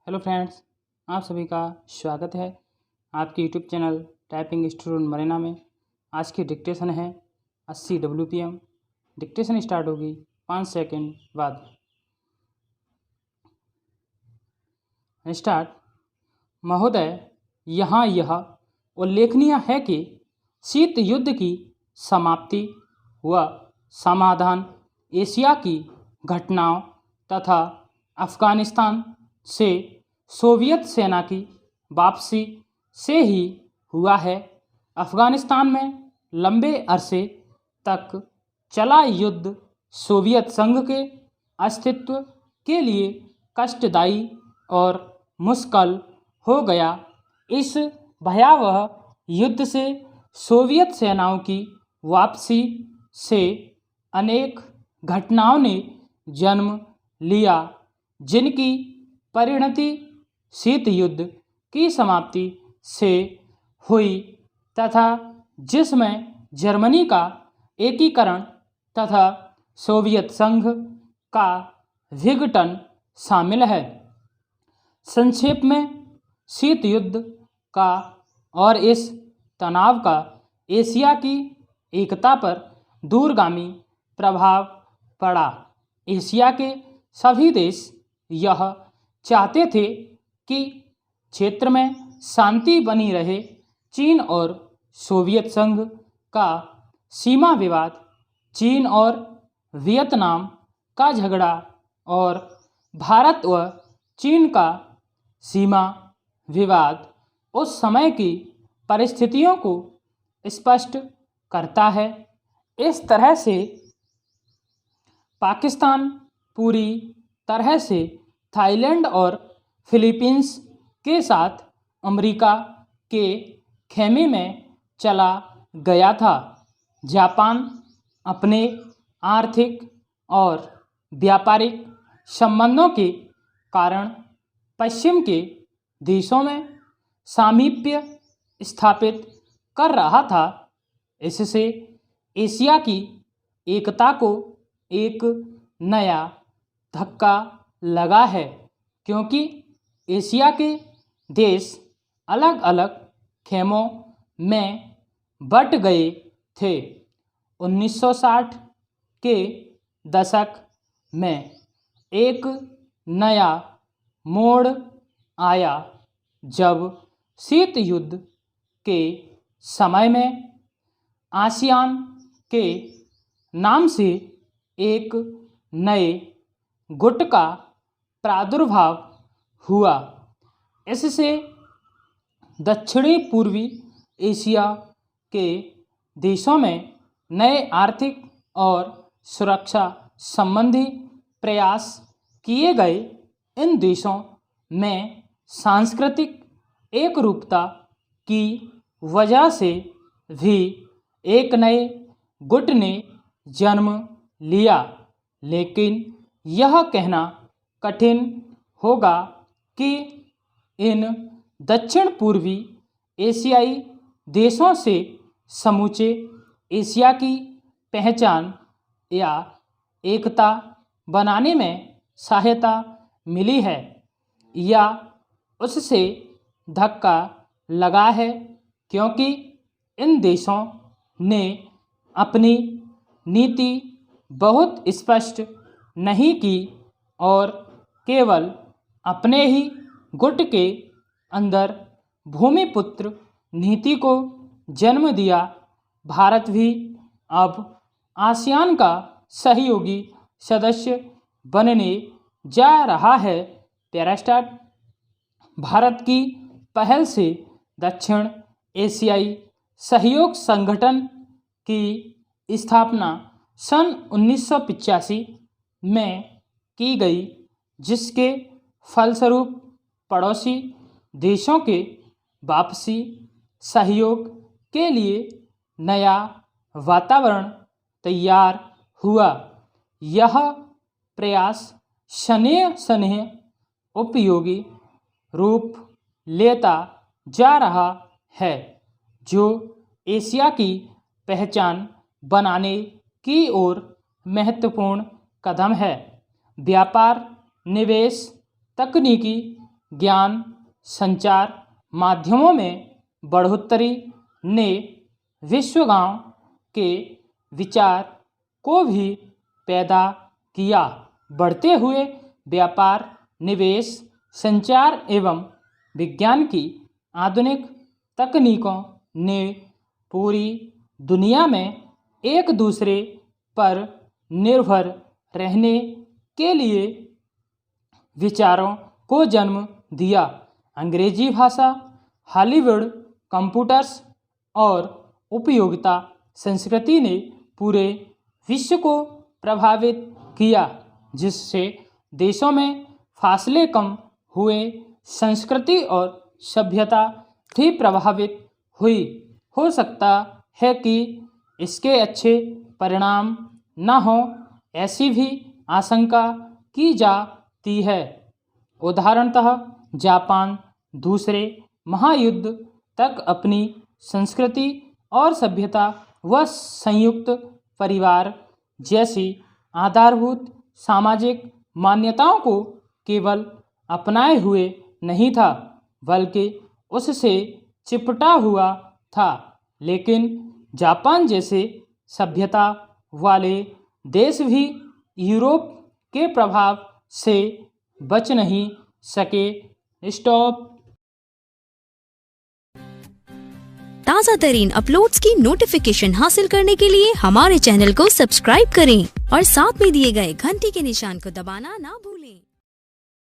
Hello friends, आप सभी का स्वागत है आपके YouTube channel typing student Marina में। आज की डिक्टेशन है 80 WPM। डिक्टेशन स्टार्ट होगी 5 सेकंड बाद। स्टार्ट। महोदय, यहाँ यह उल्लेखनीय है कि शीत युद्ध की समाप्ति व समाधान एशिया की घटनाओं तथा अफ़गानिस्तान से सोवियत सेना की वापसी से ही हुआ है। अफ़गानिस्तान में लंबे अरसे तक चला युद्ध सोवियत संघ के अस्तित्व के लिए कष्टदायी और मुश्किल हो गया। इस भयावह युद्ध से सोवियत सेनाओं की वापसी से अनेक घटनाओं ने जन्म लिया, जिनकी परिणति शीत युद्ध की समाप्ति से हुई तथा जिसमें जर्मनी का एकीकरण तथा सोवियत संघ का विघटन शामिल है। संक्षेप में, शीत युद्ध का और इस तनाव का एशिया की एकता पर दूरगामी प्रभाव पड़ा। एशिया के सभी देश यह चाहते थे कि क्षेत्र में शांति बनी रहे। चीन और सोवियत संघ का सीमा विवाद, चीन और वियतनाम का झगड़ा और भारत व चीन का सीमा विवाद उस समय की परिस्थितियों को स्पष्ट करता है। इस तरह से पाकिस्तान पूरी तरह से थाईलैंड और फिलीपींस के साथ अमेरिका के खेमे में चला गया था। जापान अपने आर्थिक और व्यापारिक संबंधों के कारण पश्चिम के देशों में सामीप्य स्थापित कर रहा था। इससे एशिया की एकता को एक नया धक्का लगा है, क्योंकि एशिया के देश अलग अलग खेमों में बट गए थे। 1960 के दशक में एक नया मोड़ आया, जब शीत युद्ध के समय में आसियान के नाम से एक नए गुट का प्रादुर्भाव हुआ। इससे दक्षिणी पूर्वी एशिया के देशों में नए आर्थिक और सुरक्षा संबंधी प्रयास किए गए। इन देशों में सांस्कृतिक एकरूपता की वजह से भी एक नए गुट ने जन्म लिया, लेकिन यह कहना कठिन होगा कि इन दक्षिण पूर्वी एशियाई देशों से समूचे एशिया की पहचान या एकता बनाने में सहायता मिली है या उससे धक्का लगा है, क्योंकि इन देशों ने अपनी नीति बहुत स्पष्ट नहीं की और केवल अपने ही गुट के अंदर भूमिपुत्र नीति को जन्म दिया। भारत भी अब आसियान का सहयोगी सदस्य बनने जा रहा है। पैरास्टार्ट। भारत की पहल से दक्षिण एशियाई सहयोग संगठन की स्थापना सन 1985 में की गई, जिसके फलस्वरूप पड़ोसी देशों के वापसी सहयोग के लिए नया वातावरण तैयार हुआ। यह प्रयास स्नेह स्नेह उपयोगी रूप लेता जा रहा है, जो एशिया की पहचान बनाने की ओर महत्वपूर्ण कदम है। व्यापार, निवेश, तकनीकी ज्ञान संचार माध्यमों में बढ़ोतरी ने विश्वगांव के विचार को भी पैदा किया। बढ़ते हुए व्यापार, निवेश, संचार एवं विज्ञान की आधुनिक तकनीकों ने पूरी दुनिया में एक दूसरे पर निर्भर रहने के लिए विचारों को जन्म दिया। अंग्रेजी भाषा, हॉलीवुड, कंप्यूटर्स और उपयोगिता संस्कृति ने पूरे विश्व को प्रभावित किया, जिससे देशों में फासले कम हुए, संस्कृति और सभ्यता भी प्रभावित हुई। हो सकता है कि इसके अच्छे परिणाम न हो, ऐसी भी आशंका की जाती है। उदाहरणतः जापान दूसरे महायुद्ध तक अपनी संस्कृति और सभ्यता व संयुक्त परिवार जैसी आधारभूत सामाजिक मान्यताओं को केवल अपनाए हुए नहीं था, बल्कि उससे चिपटा हुआ था। लेकिन जापान जैसे सभ्यता वाले देश भी यूरोप के प्रभाव से बच नहीं सके। स्टॉप। ताज़ा तरीन अपलोड्स की नोटिफिकेशन हासिल करने के लिए हमारे चैनल को सब्सक्राइब करें और साथ में दिए गए घंटी के निशान को दबाना ना भूलें।